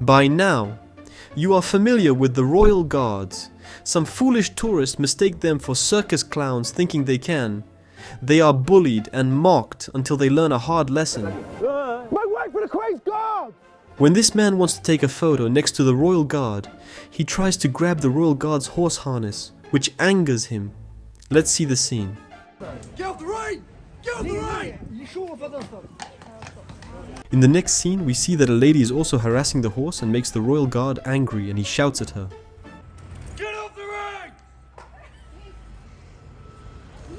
By now, you are familiar with the royal guards. Some foolish tourists mistake them for circus clowns thinking they can. They are bullied and mocked until they learn a hard lesson. My wife for the crazed guard! When this man wants to take a photo next to the royal guard, he tries to grab the royal guard's horse harness, which angers him. Let's see the scene. Get off the rein! Get off the rein! In the next scene, we see that a lady is also harassing the horse and makes the royal guard angry, and he shouts at her. Get off the rein!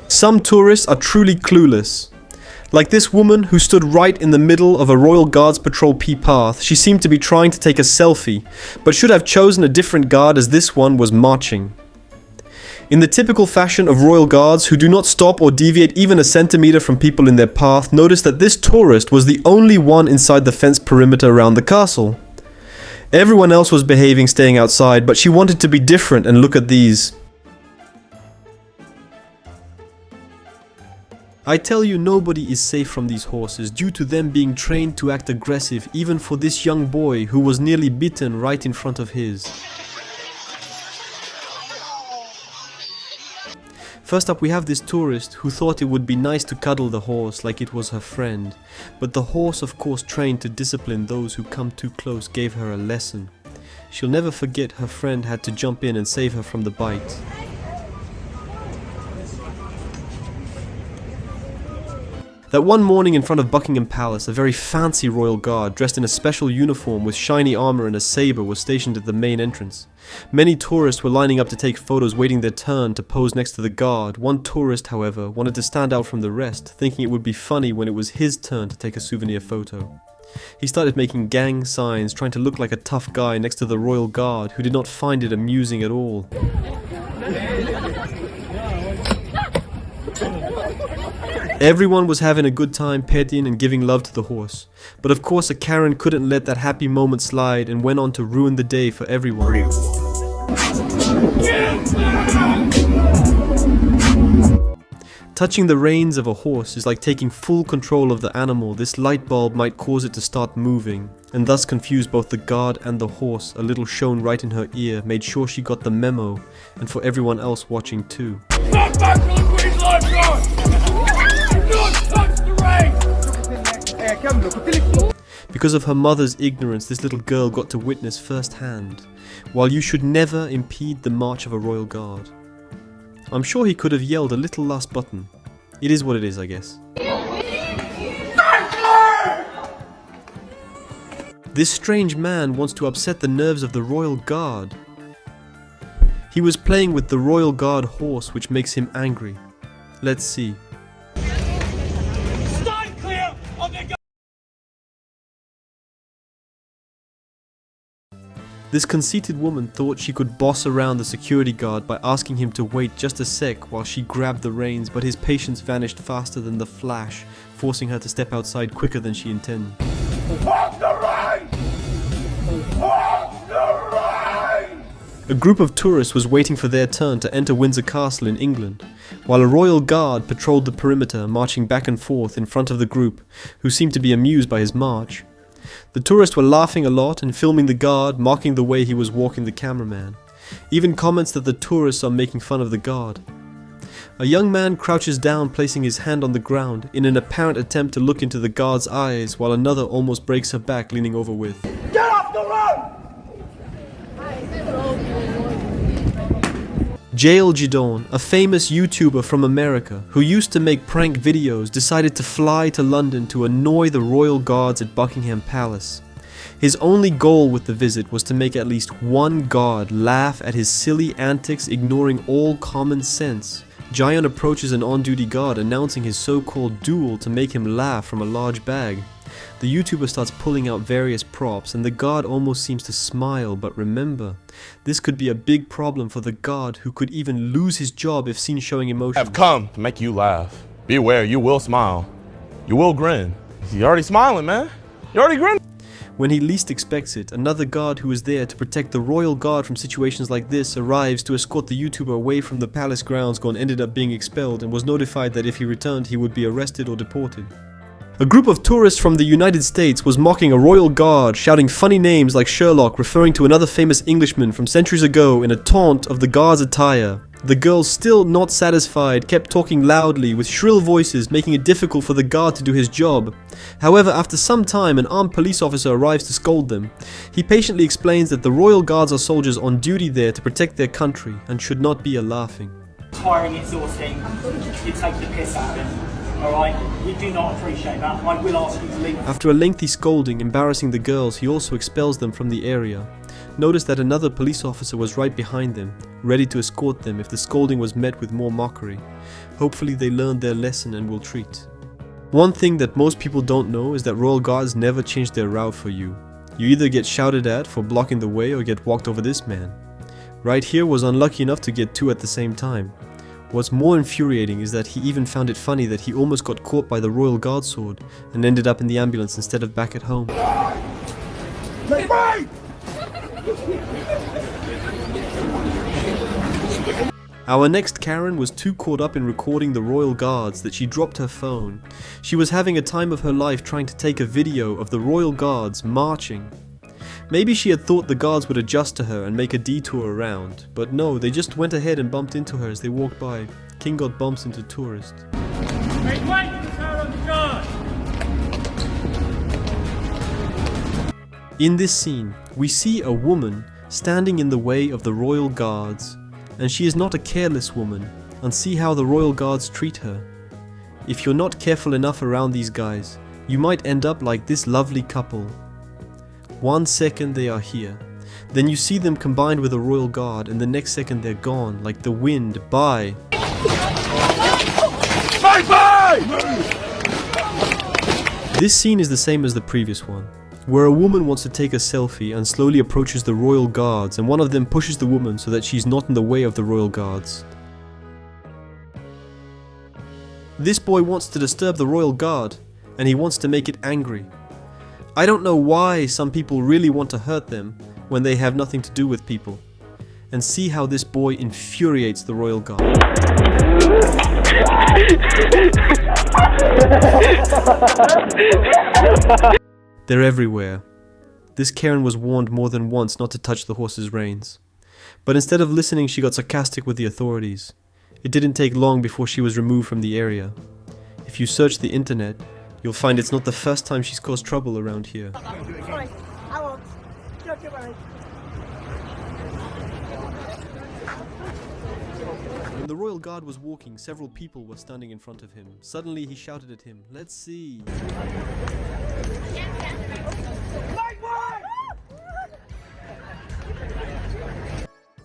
Some tourists are truly clueless. Like this woman who stood right in the middle of a Royal Guards patrol path. She seemed to be trying to take a selfie, but should have chosen a different guard as this one was marching. In the typical fashion of Royal Guards, who do not stop or deviate even a centimeter from people in their path, notice that this tourist was the only one inside the fence perimeter around the castle. Everyone else was behaving, staying outside, but she wanted to be different, and look at these. I tell you, nobody is safe from these horses due to them being trained to act aggressive, even for this young boy who was nearly bitten right in front of his. First up, we have this tourist who thought it would be nice to cuddle the horse like it was her friend, but the horse, of course trained to discipline those who come too close, gave her a lesson. She'll never forget her friend had to jump in and save her from the bite. That one morning in front of Buckingham Palace, a very fancy royal guard dressed in a special uniform with shiny armor and a saber was stationed at the main entrance. Many tourists were lining up to take photos, waiting their turn to pose next to the guard. One tourist, however, wanted to stand out from the rest, thinking it would be funny when it was his turn to take a souvenir photo. He started making gang signs, trying to look like a tough guy next to the royal guard, who did not find it amusing at all. Everyone was having a good time petting and giving love to the horse. But of course a Karen couldn't let that happy moment slide and went on to ruin the day for everyone. Touching the reins of a horse is like taking full control of the animal. This light bulb might cause it to start moving, and thus confuse both the guard and the horse. A little shone right in her ear, made sure she got the memo, and for everyone else watching too. Not back to the Queen's lifeguard! Do not touch the rein! Because of her mother's ignorance, this little girl got to witness firsthand, while you should never impede the march of a royal guard. I'm sure he could have yelled a little last button. It is what it is, I guess. This strange man wants to upset the nerves of the royal guard. He was playing with the royal guard horse, which makes him angry. Let's see. Stand clear of the This conceited woman thought she could boss around the security guard by asking him to wait just a sec while she grabbed the reins, but his patience vanished faster than the flash, forcing her to step outside quicker than she intended. Hold the rein! Hold the rein! A group of tourists was waiting for their turn to enter Windsor Castle in England, while a royal guard patrolled the perimeter, marching back and forth in front of the group, who seemed to be amused by his march. The tourists were laughing a lot and filming the guard, mocking the way he was walking the cameraman. Even comments that the tourists are making fun of the guard. A young man crouches down, placing his hand on the ground in an apparent attempt to look into the guard's eyes, while another almost breaks her back, leaning over with, Get off the road! Jail Gidon, a famous YouTuber from America who used to make prank videos, decided to fly to London to annoy the royal guards at Buckingham Palace. His only goal with the visit was to make at least one guard laugh at his silly antics, ignoring all common sense. Jayon approaches an on-duty guard, announcing his so-called duel to make him laugh from a large bag. The YouTuber starts pulling out various props, and the guard almost seems to smile, but remember, this could be a big problem for the guard, who could even lose his job if seen showing emotion. Have come to make you laugh. Be aware, you will smile. You will grin. You're already smiling, man. You're already grinning. When he least expects it, another guard who is there to protect the royal guard from situations like this arrives to escort the YouTuber away from the palace grounds. Gon ended up being expelled and was notified that if he returned he would be arrested or deported. A group of tourists from the United States was mocking a royal guard, shouting funny names like Sherlock, referring to another famous Englishman from centuries ago in a taunt of the guard's attire. The girls, still not satisfied, kept talking loudly with shrill voices, making it difficult for the guard to do his job. However, after some time, an armed police officer arrives to scold them. He patiently explains that the royal guards are soldiers on duty there to protect their country and should not be a laughing. Tiring, exhausting, you take the piss out of it. Alright, we do not appreciate that. I will ask you to leave. After a lengthy scolding embarrassing the girls, he also expels them from the area. Notice that another police officer was right behind them, ready to escort them if the scolding was met with more mockery. Hopefully they learned their lesson and will treat. One thing that most people don't know is that royal guards never change their route for you. You either get shouted at for blocking the way or get walked over. This man right here was unlucky enough to get two at the same time. What's more infuriating is that he even found it funny that he almost got caught by the royal guard sword and ended up in the ambulance instead of back at home. Our next Karen was too caught up in recording the royal guards that she dropped her phone. She was having a time of her life trying to take a video of the royal guards marching. Maybe she had thought the guards would adjust to her and make a detour around, but no, they just went ahead and bumped into her as they walked by. King got bumps into tourist. Hey, wait! It's out on the guard! In this scene, we see a woman standing in the way of the royal guards, and she is not a careless woman, and see how the royal guards treat her. If you're not careful enough around these guys, you might end up like this lovely couple. 1 second they are here, then you see them combined with a royal guard, and the next second they're gone, like the wind. Bye! Bye-bye! This scene is the same as the previous one, where a woman wants to take a selfie and slowly approaches the royal guards, and one of them pushes the woman so that she's not in the way of the royal guards. This boy wants to disturb the royal guard, and he wants to make it angry. I don't know why some people really want to hurt them when they have nothing to do with people. And see how this boy infuriates the royal guard. They're everywhere. This Karen was warned more than once not to touch the horse's reins. But instead of listening, she got sarcastic with the authorities. It didn't take long before she was removed from the area. If you search the internet, you'll find it's not the first time she's caused trouble around here. Sorry, I won't. Don't you worry. When the royal guard was walking, several people were standing in front of him. Suddenly he shouted at him, "Let's see."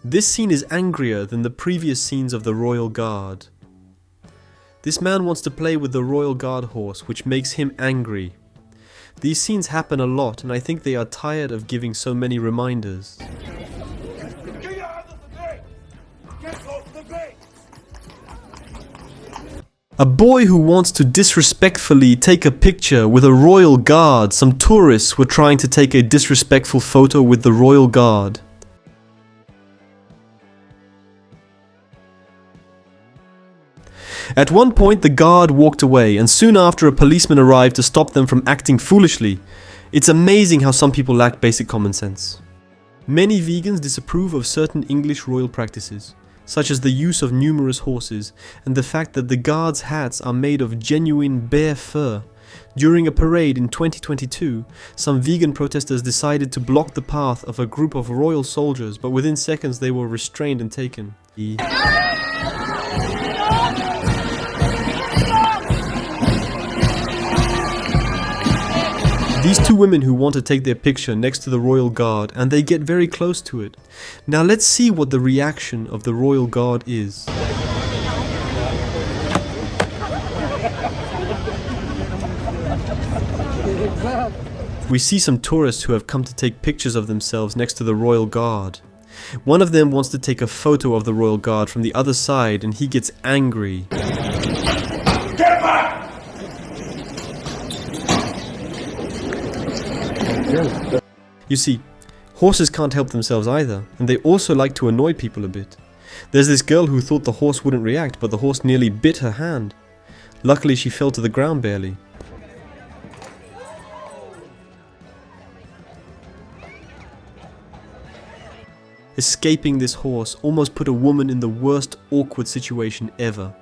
This scene is angrier than the previous scenes of the royal guard. This man wants to play with the royal guard horse, which makes him angry. These scenes happen a lot, and I think they are tired of giving so many reminders. Get out of the gate! Get off the gate! A boy who wants to disrespectfully take a picture with a royal guard. Some tourists were trying to take a disrespectful photo with the royal guard. At one point the guard walked away, and soon after a policeman arrived to stop them from acting foolishly. It's amazing how some people lack basic common sense. Many vegans disapprove of certain English royal practices, such as the use of numerous horses, and the fact that the guards' hats are made of genuine bear fur. During a parade in 2022, some vegan protesters decided to block the path of a group of royal soldiers, but within seconds they were restrained and taken. These two women who want to take their picture next to the royal guard, and they get very close to it. Now let's see what the reaction of the royal guard is. We see some tourists who have come to take pictures of themselves next to the royal guard. One of them wants to take a photo of the royal guard from the other side, and he gets angry. Get back! You see, horses can't help themselves either, and they also like to annoy people a bit. There's this girl who thought the horse wouldn't react, but the horse nearly bit her hand. Luckily she fell to the ground barely. Escaping this horse almost put a woman in the worst awkward situation ever.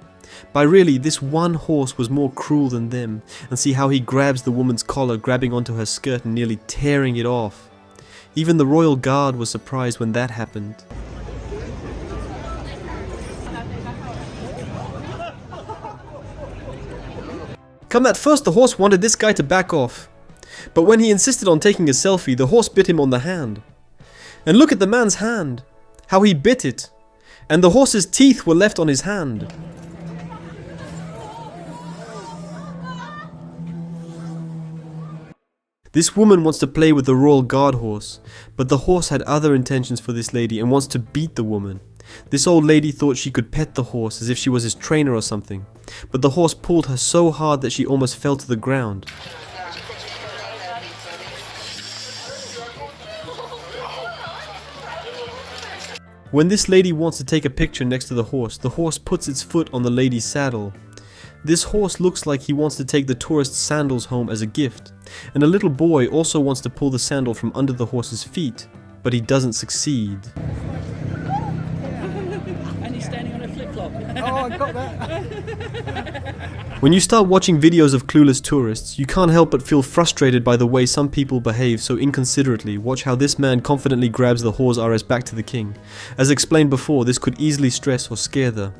By really, this one horse was more cruel than them, and see how he grabs the woman's collar, grabbing onto her skirt and nearly tearing it off. Even the royal guard was surprised when that happened. Come, at first the horse wanted this guy to back off, but when he insisted on taking a selfie, the horse bit him on the hand. And look at the man's hand, how he bit it, and the horse's teeth were left on his hand. This woman wants to play with the royal guard horse, but the horse had other intentions for this lady and wants to beat the woman. This old lady thought she could pet the horse as if she was his trainer or something, but the horse pulled her so hard that she almost fell to the ground. When this lady wants to take a picture next to the horse puts its foot on the lady's saddle. This horse looks like he wants to take the tourist's sandals home as a gift, and a little boy also wants to pull the sandal from under the horse's feet, but he doesn't succeed. And he's standing on a flip-flop. Oh, I got that. When you start watching videos of clueless tourists, you can't help but feel frustrated by the way some people behave so inconsiderately. Watch how this man confidently grabs the horse RS back to the king. As explained before, this could easily stress or scare the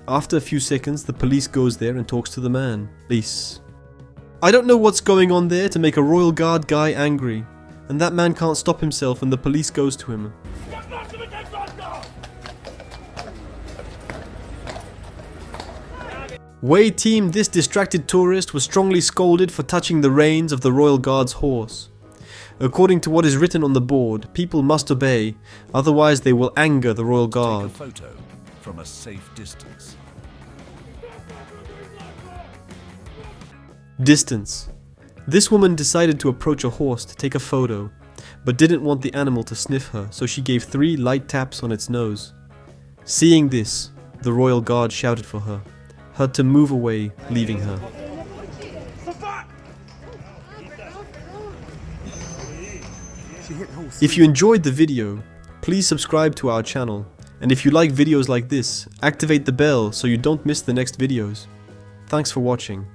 After a few seconds, the police goes there and talks to the man. Police. I don't know what's going on there to make a royal guard guy angry, and that man can't stop himself and the police goes to him. Way team, this distracted tourist was strongly scolded for touching the reins of the royal guard's horse. According to what is written on the board, people must obey, otherwise they will anger the royal guard. Take a photo from a safe distance. Distance. This woman decided to approach a horse to take a photo, but didn't want the animal to sniff her, so she gave 3 light taps on its nose. Seeing this, the royal guard shouted for her to move away, leaving her. If you enjoyed the video, please subscribe to our channel, and if you like videos like this, activate the bell so you don't miss the next videos. Thanks for watching.